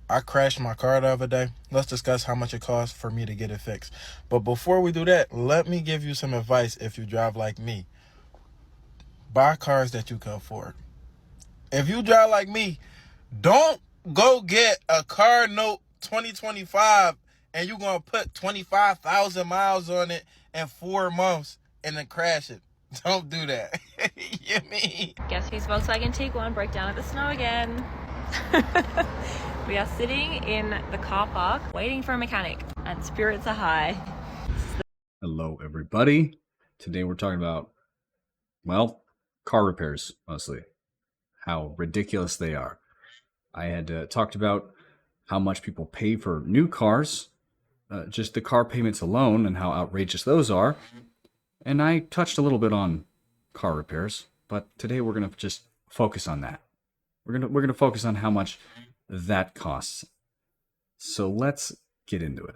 I crashed my car the other day. Let's discuss how much it costs for me to get it fixed. But before we do that, let me give you some advice if you drive like me. Buy cars that you can afford. If you drive like me, don't go get a car note 2025 and you're going to put 25,000 miles on it in 4 months and then crash it. Don't do that. You mean? Guess whose Volkswagen Tiguan broke down at the snow again? We are sitting in the car park waiting for a mechanic and spirits are high. Hello, everybody. Today we're talking about, well, car repairs, mostly. How ridiculous they are. I had talked about how much people pay for new cars, just the car payments alone, and how outrageous those are. And I touched a little bit on car repairs, but today we're gonna just focus on that. We're gonna focus on how much that costs. So let's get into it.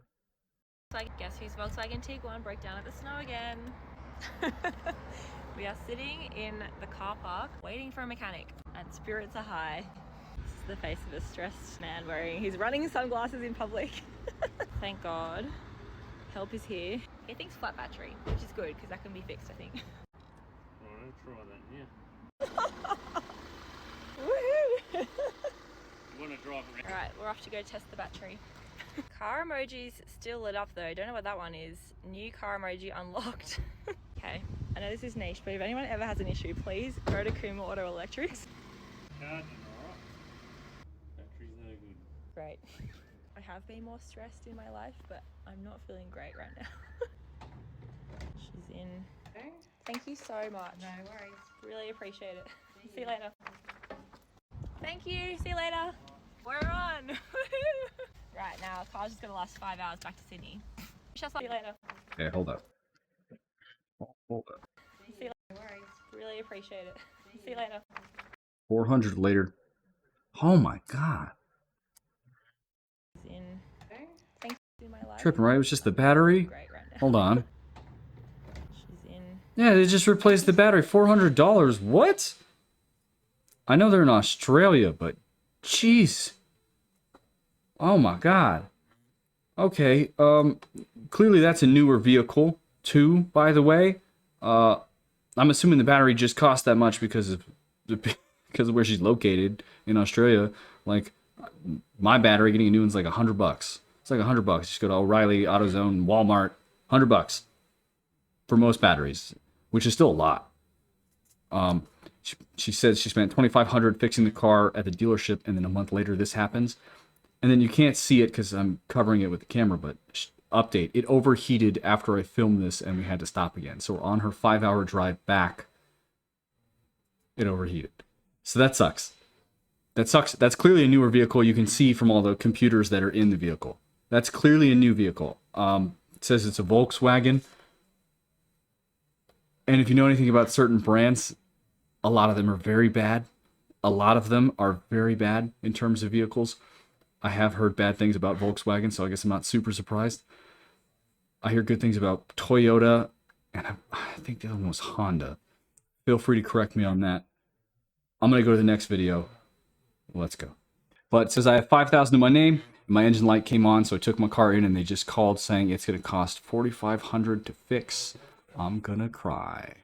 Guess whose Volkswagen Tiguan broke down at the snow again? We are sitting in the car park waiting for a mechanic and spirits are high. This is the face of a stressed man wearing his running sunglasses in public. Thank God. Help is here. He thinks flat battery, which is good because that can be fixed, I think. Alright, try that, yeah. Woohoo! You want to drive around? Alright, we're off to go test the battery. Car emojis still lit up though. Don't know what that one is. New car emoji unlocked. Okay, I know this is niche, but if anyone ever has an issue, please go to Kuma Auto Electrics. Charging, alright. Battery's no good. Great. I have been more stressed in my life, but I'm not feeling great right now. She's in. Thank you so much. No worries. Really appreciate it. See you later. Thank you. See you later. We're on. Right, now our car's just gonna last 5 hours back to Sydney. See you later. Okay, hold up. Hold up. See you later. No worries. Really appreciate it. See you later. 400 later. Oh my God. She's in. Thank you in my life. Tripping, right? It was just the battery? Great right now. Hold on. She's in. Yeah, they just replaced the battery. $400. What? I know they're in Australia, but jeez. Oh my God. Okay, clearly that's a newer vehicle too, by the way. I'm assuming the battery just cost that much because of where she's located in Australia. Like my battery getting a new one's like $100. It's like $100. Just go to O'Reilly, AutoZone, Walmart, $100 for most batteries, which is still a lot. She says she spent $2,500 fixing the car at the dealership, and then a month later this happens. And then you can't see it because I'm covering it with the camera, but update, it overheated after I filmed this and we had to stop again. So we're on her 5-hour drive back. It overheated. So that sucks. That sucks. That's clearly a newer vehicle. You can see from all the computers that are in the vehicle. That's clearly a new vehicle. It says it's a Volkswagen. And if you know anything about certain brands, a lot of them are very bad. A lot of them are very bad in terms of vehicles. I have heard bad things about Volkswagen, so I guess I'm not super surprised. I hear good things about Toyota, and I think the other one was Honda. Feel free to correct me on that. I'm going to go to the next video. Let's go. But it says I have 5,000 in my name. My engine light came on, so I took my car in, and they just called saying it's going to cost $4,500 to fix. I'm going to cry.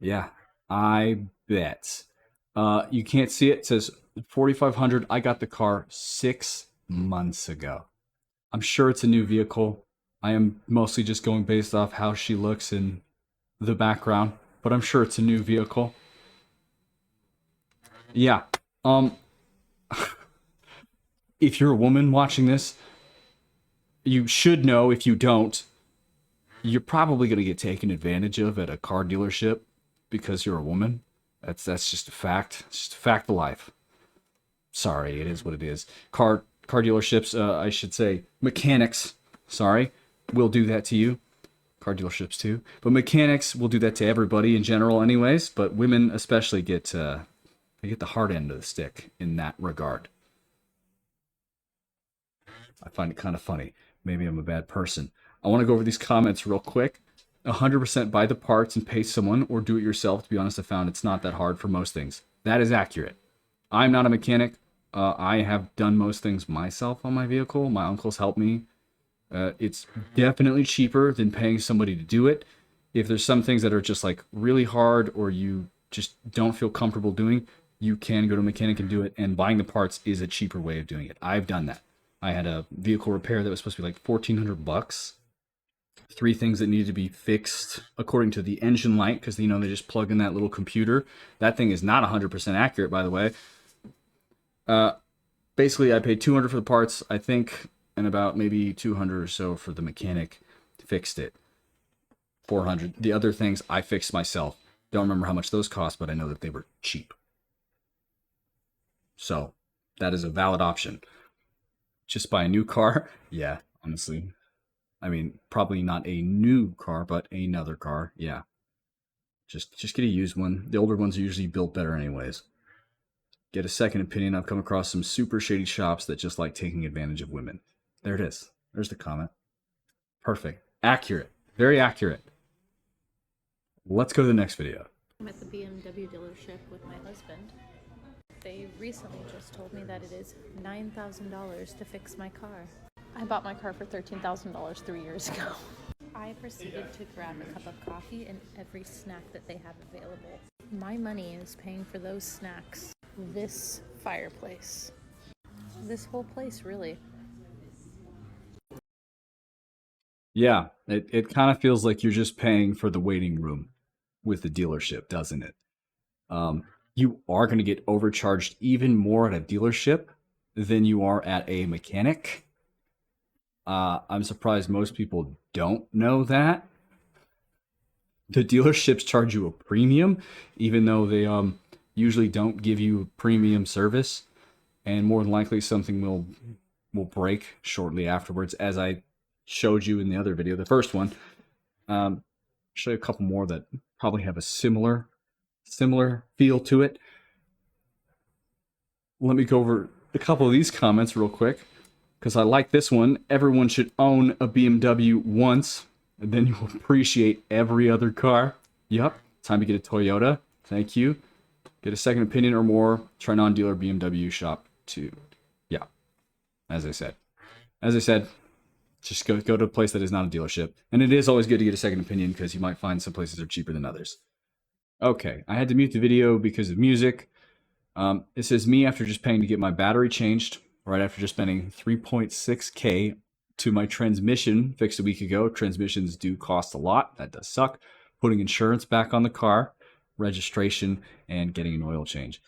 Yeah, I bet. You can't see it. It says $4,500. I got the car 6 months ago. I'm sure it's a new vehicle. I am mostly just going based off how she looks in the background, but I'm sure it's a new vehicle. Yeah. If you're a woman watching this, you should know. If you don't, you're probably going to get taken advantage of at a car dealership because you're a woman. That's just a fact. It's just a fact of life. Sorry, it is what it is. Car dealerships, I should say, mechanics, sorry, will do that to you. Car dealerships too. But mechanics will do that to everybody in general anyways, but women especially get the hard end of the stick in that regard. I find it kind of funny. Maybe I'm a bad person. I want to go over these comments real quick. 100% buy the parts and pay someone or do it yourself. To be honest, I found it's not that hard for most things. That is accurate. I'm not a mechanic. I have done most things myself on my vehicle. My uncles help me. It's definitely cheaper than paying somebody to do it. If there's some things that are just like really hard or you just don't feel comfortable doing, you can go to a mechanic and do it. And buying the parts is a cheaper way of doing it. I've done that. I had a vehicle repair that was supposed to be like $1,400. 3 things that needed to be fixed according to the engine light, because they just plug in that little computer. That thing is not 100% accurate, by the way. Basically, I paid $200 for the parts, I think, and about maybe $200 or so for the mechanic fixed it. $400. The other things I fixed myself. Don't remember how much those cost, but I know that they were cheap. So that is a valid option. Just buy a new car? Yeah, honestly. I mean, probably not a new car, but another car. Yeah. Just get a used one. The older ones are usually built better anyways. Get a second opinion. I've come across some super shady shops that just like taking advantage of women. There it is. There's the comment. Perfect. Accurate. Very accurate. Let's go to the next video. I'm at the BMW dealership with my husband. They recently just told me that it is $9,000 to fix my car. I bought my car for $13,000 3 years ago. I proceeded to grab a cup of coffee and every snack that they have available. My money is paying for those snacks. This fireplace. This whole place, really. Yeah, it kind of feels like you're just paying for the waiting room with the dealership, doesn't it? You are going to get overcharged even more at a dealership than you are at a mechanic. I'm surprised most people don't know that. The dealerships charge you a premium, even though they usually don't give you premium service, and more than likely something will break shortly afterwards, as I showed you in the other video, the first one. Show you a couple more that probably have a similar feel to it. Let me go over a couple of these comments real quick, because I like this one. Everyone should own a BMW once, and then you'll appreciate every other car. Yup, time to get a Toyota. Thank you. Get a second opinion or more. Try non-dealer BMW shop too. Yeah, as I said, just go to a place that is not a dealership. And it is always good to get a second opinion, because you might find some places are cheaper than others. Okay, I had to mute the video because of music. It says me after just paying to get my battery changed, right after just spending $3.6K to my transmission fixed a week ago. Transmissions do cost a lot. That does suck. Putting insurance back on the car, registration, and getting an oil change.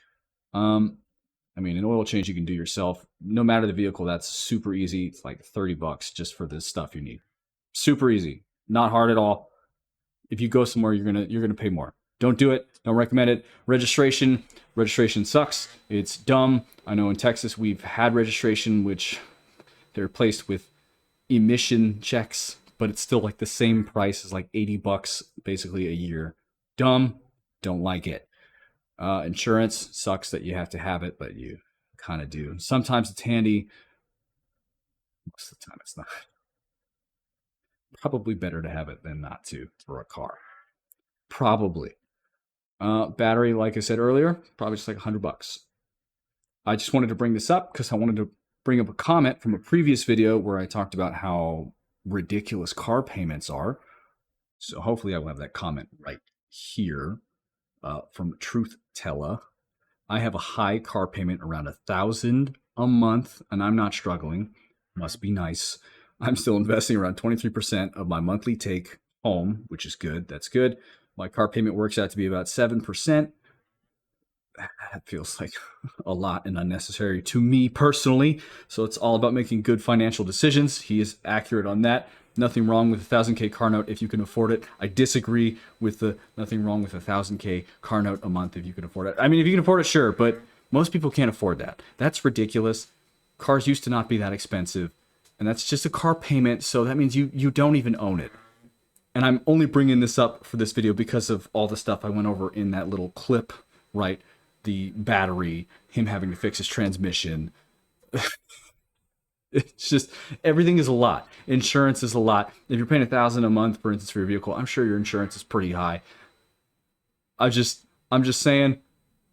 I mean, an oil change you can do yourself. No matter the vehicle, that's super easy. It's like $30 just for the stuff you need. Super easy. Not hard at all. If you go somewhere, you're gonna pay more. Don't do it. Don't recommend it. Registration sucks. It's dumb. I know in Texas we've had registration, which they're replaced with emission checks, but it's still like the same price as like $80 basically a year. Dumb. Don't like it. Insurance sucks that you have to have it, but you kind of do. Sometimes it's handy. Most of the time it's not. Probably better to have it than not to for a car. Probably. Battery, like I said earlier, probably just like $100. I just wanted to bring this up because I wanted to bring up a comment from a previous video where I talked about how ridiculous car payments are. So hopefully I will have that comment right here. From Truth Teller. I have a high car payment around $1,000 a month, and I'm not struggling. Must be nice. I'm still investing around 23% of my monthly take home, which is good. That's good. My car payment works out to be about 7%. That feels like a lot and unnecessary to me personally. So it's all about making good financial decisions. He is accurate on that. Nothing wrong with a 1,000K car note if you can afford it. I disagree with the nothing wrong with a 1,000K car note a month if you can afford it. I mean, if you can afford it, sure, but most people can't afford that. That's ridiculous. Cars used to not be that expensive, and that's just a car payment, so that means you don't even own it. And I'm only bringing this up for this video because of all the stuff I went over in that little clip, right? The battery, him having to fix his transmission. It's just, everything is a lot. Insurance is a lot. If you're paying $1,000 a month, for instance, for your vehicle, I'm sure your insurance is pretty high. I'm just saying,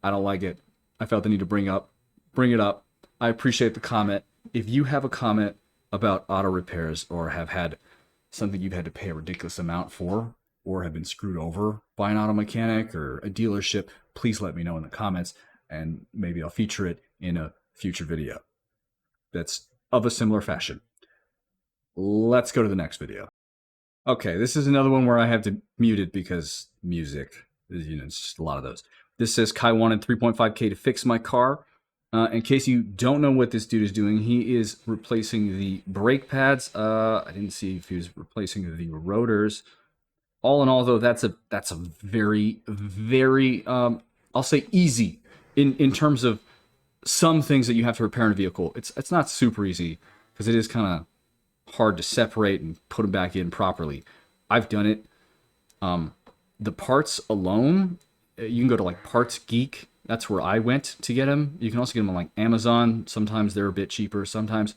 I don't like it. I felt the need to bring it up. I appreciate the comment. If you have a comment about auto repairs or have had something you've had to pay a ridiculous amount for or have been screwed over by an auto mechanic or a dealership, please let me know in the comments and maybe I'll feature it in a future video that's of a similar fashion. Let's go to the next video. Okay, this is another one where I have to mute it because music, it's just a lot of those. This says Kai wanted 3.5K to fix my car. In case you don't know what this dude is doing, he is replacing the brake pads. I didn't see if he was replacing the rotors. All in all, though, that's a very, very, I'll say easy in terms of some things that you have to repair in a vehicle. It's not super easy because it is kind of hard to separate and put them back in properly. I've done it. The parts alone, you can go to like Parts Geek. That's where I went to get them. You can also get them on like Amazon. Sometimes they're a bit cheaper. Sometimes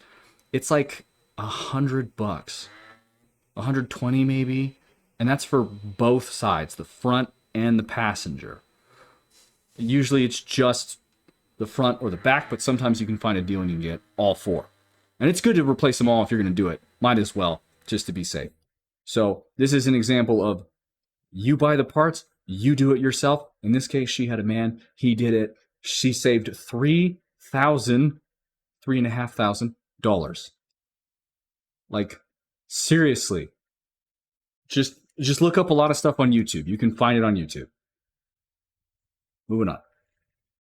it's like $100, 120 maybe. And that's for both sides, the front and the passenger. Usually it's just the front or the back, but sometimes you can find a deal and you can get all four. And it's good to replace them all if you're going to do it. Might as well, just to be safe. So this is an example of you buy the parts, you do it yourself. In this case, she had a man. He did it. She saved $3,500. Like, seriously. Just look up a lot of stuff on YouTube. You can find it on YouTube. Moving on.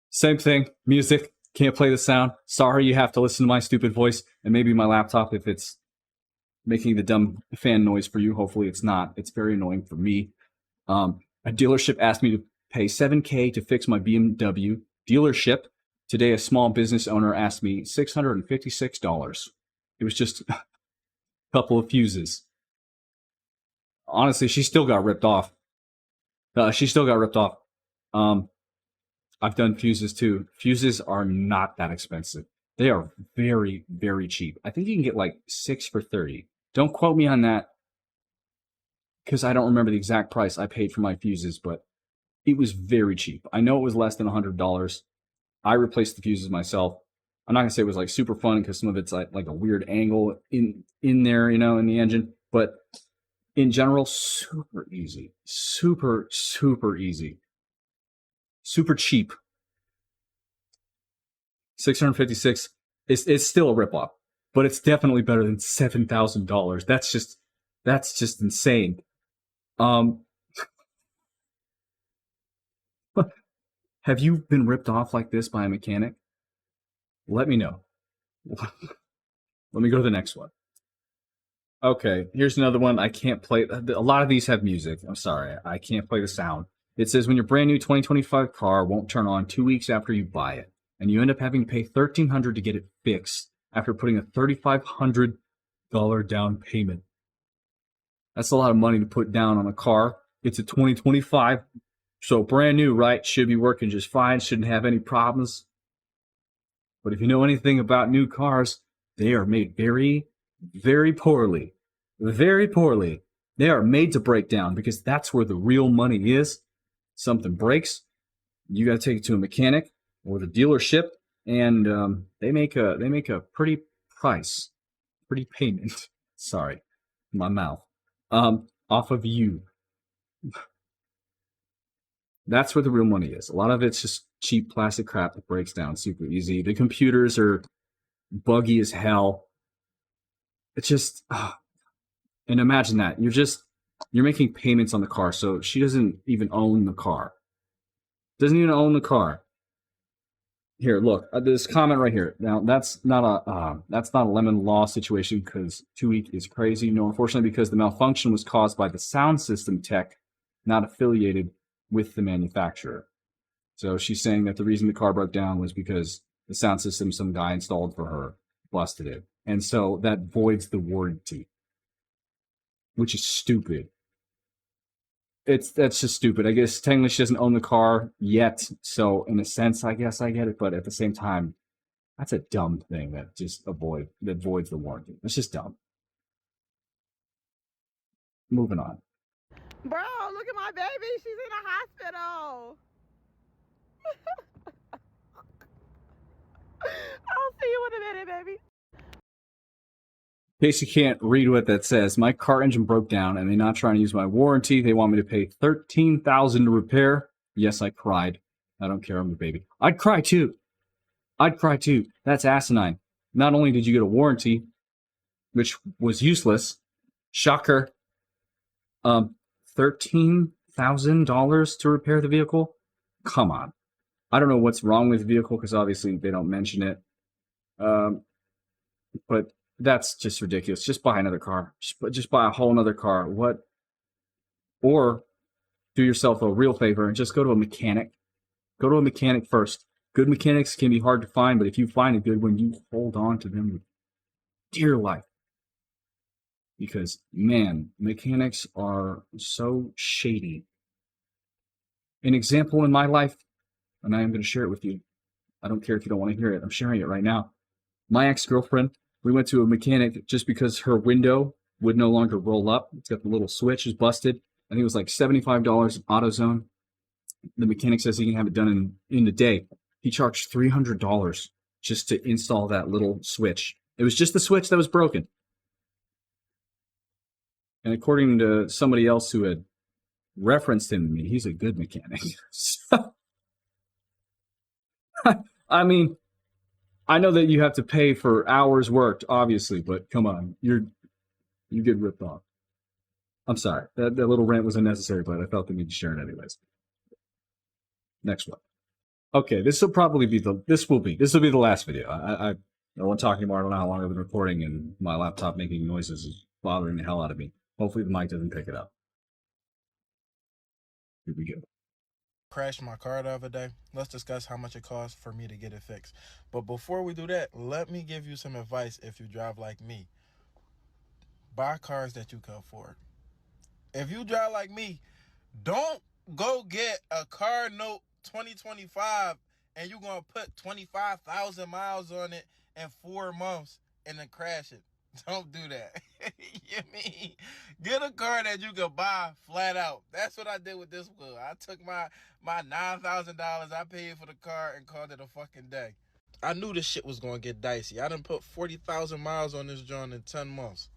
Same thing. Music. Can't play the sound. Sorry you have to listen to my stupid voice and maybe my laptop if it's making the dumb fan noise for you. Hopefully it's not. It's very annoying for me. A dealership asked me to pay $7K to fix my BMW dealership. Today, a small business owner asked me $656. It was just a couple of fuses. Honestly, she still got ripped off. I've done fuses too. Fuses are not that expensive. They are very, very cheap. I think you can get like 6 for $30. Don't quote me on that because I don't remember the exact price I paid for my fuses, but it was very cheap. I know it was less than $100. I replaced the fuses myself. I'm not gonna say it was like super fun because some of it's like a weird angle in there, in the engine. But in general, super easy, super easy, super cheap. 656 is still a ripoff, but it's definitely better than $7,000. That's just insane. Have you been ripped off like this by a mechanic? Let me know. Let me go to the next one. Okay, here's another one. I can't play. A lot of these have music. I'm sorry. I can't play the sound. It says when your brand new 2025 car won't turn on 2 weeks after you buy it, and you end up having to pay $1,300 to get it fixed after putting a $3,500 down payment. That's a lot of money to put down on a car. It's a 2025, so brand new, right? Should be working just fine. Shouldn't have any problems. But if you know anything about new cars, they are made very, very poorly. Very poorly. They are made to break down because that's where the real money is. Something breaks, you got to take it to a mechanic or the dealership, and they make a pretty payment. Sorry, my mouth. Off of you. That's where the real money is. A lot of it's just cheap plastic crap that breaks down super easy. The computers are buggy as hell. It's just, and imagine that you're making payments on the car, so she doesn't even own the car. Doesn't even own the car. Here, look, this comment right here. Now that's not a lemon law situation because 2 week is crazy. No, unfortunately, because the malfunction was caused by the sound system tech, not affiliated with the manufacturer. So she's saying that the reason the car broke down was because the sound system some guy installed for her busted it, and so that voids the warranty, which is stupid. That's just stupid. I guess technically she doesn't own the car yet, so in a sense, I guess I get it. But at the same time, that's a dumb thing that voids the warranty. It's just dumb. Moving on. Bro, look at my baby. She's in a hospital. I'll see you in a minute, baby. In case you can't read what that says, my car engine broke down and they're not trying to use my warranty. They want me to pay $13,000 to repair. Yes, I cried. I don't care, I'm a baby. I'd cry too. That's asinine. Not only did you get a warranty, which was useless, shocker, $13,000 to repair the vehicle? Come on. I don't know what's wrong with the vehicle because obviously they don't mention it. But that's just ridiculous. Just buy another car. Just buy a whole another car. What? Or do yourself a real favor and just go to a mechanic. Go to a mechanic first. Good mechanics can be hard to find, but if you find a good one, you hold on to them with dear life. Because, man, mechanics are so shady. An example in my life, and I am going to share it with you. I don't care if you don't want to hear it. I'm sharing it right now. My ex-girlfriend, we went to a mechanic just because her window would no longer roll up. It's got the little switch, is busted. I think it was like $75 AutoZone. The mechanic says he can have it done in a day. He charged $300 just to install that little switch. It was just the switch that was broken. And according to somebody else who had referenced him to me, he's a good mechanic. I mean, I know that you have to pay for hours worked, obviously, but come on, you get ripped off. I'm sorry, that little rant was unnecessary, but I felt the need to share it anyways. Next one. Okay, this will be the last video. I don't want to talk anymore. I don't know how long I've been recording, and my laptop making noises is bothering the hell out of me. Hopefully the mic doesn't pick it up. Here we go. Crashed my car the other day. Let's discuss how much it costs for me to get it fixed. But before we do that, let me give you some advice if you drive like me. Buy cars that you can afford. If you drive like me, don't go get a car note 2025 and you're going to put 25,000 miles on it in 4 months and then crash it. Don't do that. You mean, get a car that you can buy flat out. That's what I did with this one. I took my $9,000 I paid for the car and called it a fucking day. I knew this shit was going to get dicey. I done put 40,000 miles on this joint in 10 months.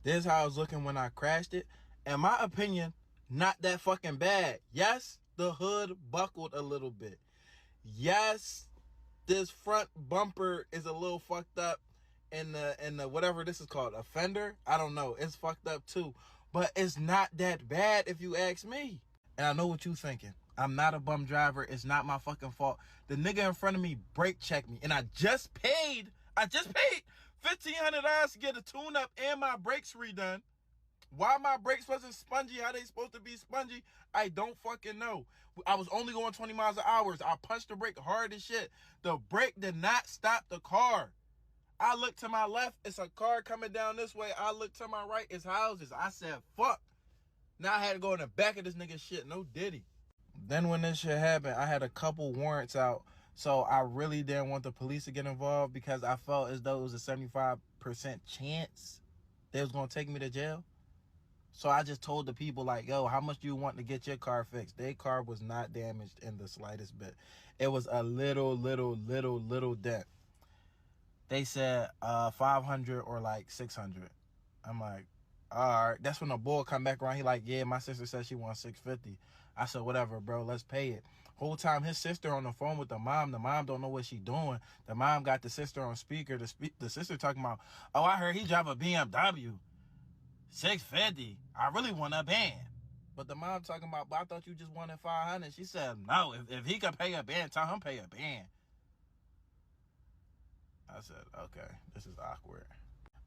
This is how I was looking when I crashed it. In my opinion, not that fucking bad. Yes, the hood buckled a little bit. Yes, this front bumper is a little fucked up. In the whatever this is called, a fender, I don't know, it's fucked up too. But it's not that bad if you ask me. And I know what you thinking. I'm not a bum driver. It's not my fucking fault. The nigga in front of me brake checked me, and I just paid $1,500 to get a tune-up and my brakes redone. Why my brakes wasn't spongy, how they supposed to be spongy, I don't fucking know. I was only going 20 miles an hour. I punched the brake hard as shit. The brake did not stop the car. I look to my left, it's a car coming down this way. I look to my right, it's houses. I said, fuck. Now I had to go in the back of this nigga's shit. No diddy. Then when this shit happened, I had a couple warrants out. So I really didn't want the police to get involved because I felt as though it was a 75% chance they was going to take me to jail. So I just told the people like, yo, how much do you want to get your car fixed? Their car was not damaged in the slightest bit. It was a little dent. They said 500 or like 600. I'm like, all right. That's when the boy come back around. He like, yeah, my sister said she wants 650. I said, whatever, bro, let's pay it. Whole time his sister on the phone with the mom. The mom don't know what she doing. The mom got the sister on speaker. The sister talking about, oh, I heard he drive a BMW. 650. I really want a band. But the mom talking about, but I thought you just wanted 500. She said, no, if he could pay a band, tell him pay a band. I said, okay, this is awkward.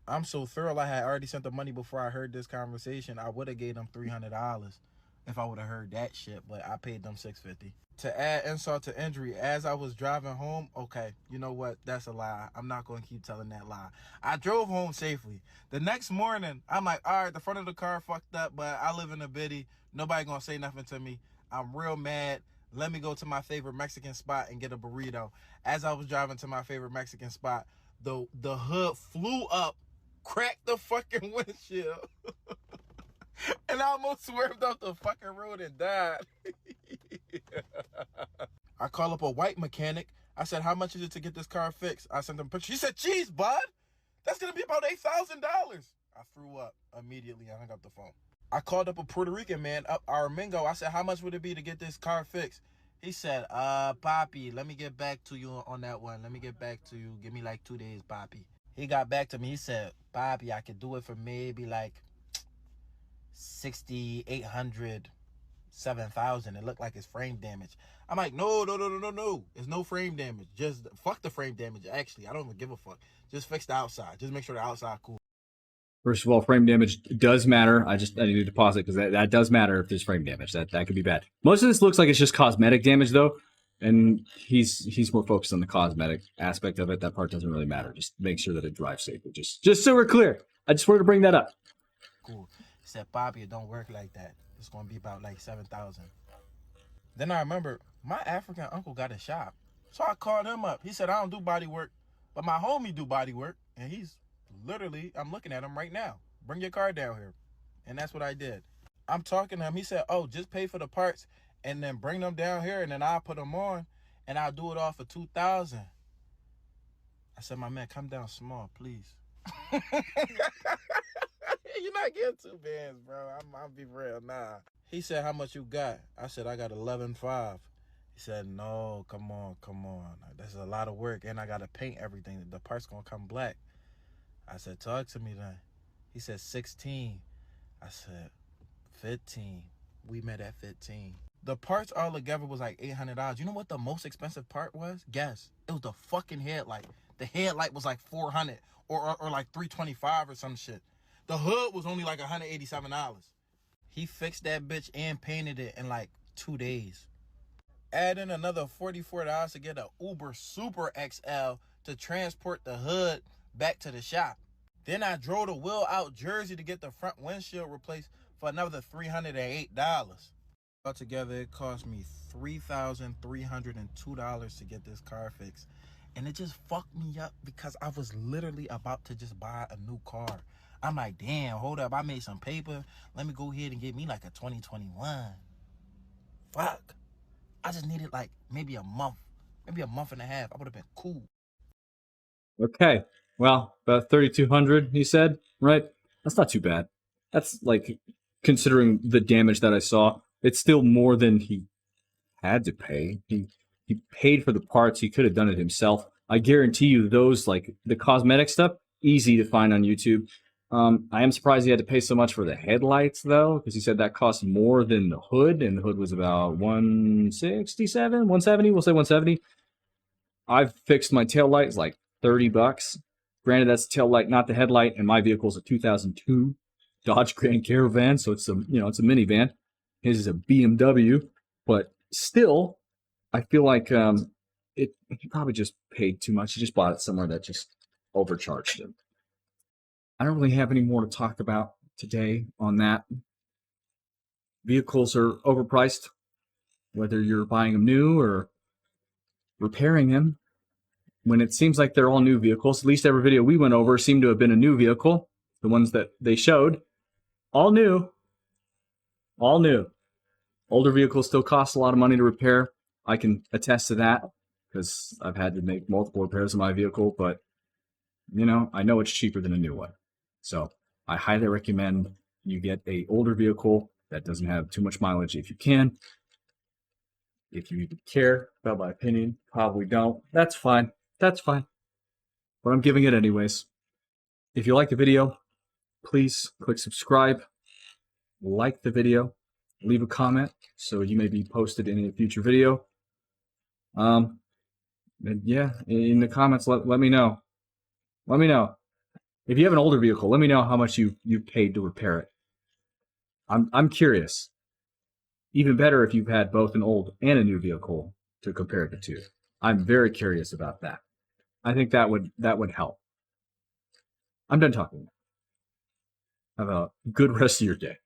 I'm so thorough. I had already sent the money before I heard this conversation. I would have gave them $300 if I would have heard that shit, but I paid them $650. To add insult to injury, as I was driving home, okay, you know what? That's a lie. I'm not going to keep telling that lie. I drove home safely. The next morning, I'm like, all right, the front of the car fucked up, but I live in a biddy. Nobody going to say nothing to me. I'm real mad. Let me go to my favorite Mexican spot and get a burrito. As I was driving to my favorite Mexican spot, the hood flew up, cracked the fucking windshield, and I almost swerved off the fucking road and died. I call up a white mechanic. I said, how much is it to get this car fixed? I sent them a picture. She said, jeez, bud, that's going to be about $8,000. I threw up immediately. I hung up the phone. I called up a Puerto Rican man up Armingo. I said, how much would it be to get this car fixed? He said, Papi, let me get back to you on that one. Let me get back to you. Give me like 2 days, Papi. He got back to me. He said, Papi, I could do it for maybe like 6,800, 7,000. It looked like it's frame damage. I'm like, no. It's no frame damage. Just fuck the frame damage, actually. I don't even give a fuck. Just fix the outside. Just make sure the outside cool. First of all, frame damage does matter. I need to pause it because that does matter if there's frame damage. That could be bad. Most of this looks like it's just cosmetic damage, though. And he's more focused on the cosmetic aspect of it. That part doesn't really matter. Just make sure that it drives safely. Just so we're clear. I just wanted to bring that up. Cool. He said, Bobby, it don't work like that. It's going to be about like 7,000. Then I remember my African uncle got a shop. So I called him up. He said, I don't do body work, but my homie do body work. And he's literally, I'm looking at him right now. Bring your car down here. And that's what I did. I'm talking to him. He said, oh, just pay for the parts and then bring them down here and then I'll put them on and I'll do it all for 2,000. I said, my man, come down small, please. You're not getting 2 bands, bro. I'm be real. Nah. He said, how much you got? I said, I got 11.5. He said, no, come on. That's a lot of work and I got to paint everything. The part's going to come black. I said, talk to me then. He said, 16. I said, 15. We met at 15. The parts all together was like $800. You know what the most expensive part was? Guess. It was the fucking headlight. The headlight was like $400 or like $325 or some shit. The hood was only like $187. He fixed that bitch and painted it in like 2 days. Add in another $44 to get a Uber Super XL to transport the hood back to the shop. Then I drove to Will out Jersey to get the front windshield replaced for another $308. Altogether, it cost me $3,302 to get this car fixed. And it just fucked me up because I was literally about to just buy a new car. I'm like, damn, hold up. I made some paper. Let me go ahead and get me like a 2021. Fuck. I just needed like maybe a month and a half. I would have been cool. Okay. Well, about 3,200, he said, right? That's not too bad. That's like, considering the damage that I saw, it's still more than he had to pay. He paid for the parts. He could have done it himself. I guarantee you those, like the cosmetic stuff, easy to find on YouTube. I am surprised he had to pay so much for the headlights, though, because he said that cost more than the hood, and the hood was about 167, 170, we'll say 170. I've fixed my tail light. It's like $30. Granted, that's the tail light, not the headlight, and my vehicle is a 2002 Dodge Grand Caravan, so it's a minivan. His is a BMW, but still, I feel like he probably just paid too much. He just bought it somewhere that just overcharged him. I don't really have any more to talk about today on that. Vehicles are overpriced, whether you're buying them new or repairing them. When it seems like they're all new vehicles, at least every video we went over seemed to have been a new vehicle. The ones that they showed, all new. All new. Older vehicles still cost a lot of money to repair. I can attest to that because I've had to make multiple repairs on my vehicle, but I know it's cheaper than a new one. So I highly recommend you get an older vehicle that doesn't have too much mileage if you can. If you even care about my opinion, probably don't. That's fine. That's fine. But I'm giving it anyways. If you like the video, please click subscribe, like the video, leave a comment so you may be posted in a future video. And yeah, in the comments, let me know. Let me know. If you have an older vehicle, let me know how much you paid to repair it. I'm curious. Even better if you've had both an old and a new vehicle to compare the two. I'm very curious about that. I think that would help. I'm done talking. Have a good rest of your day.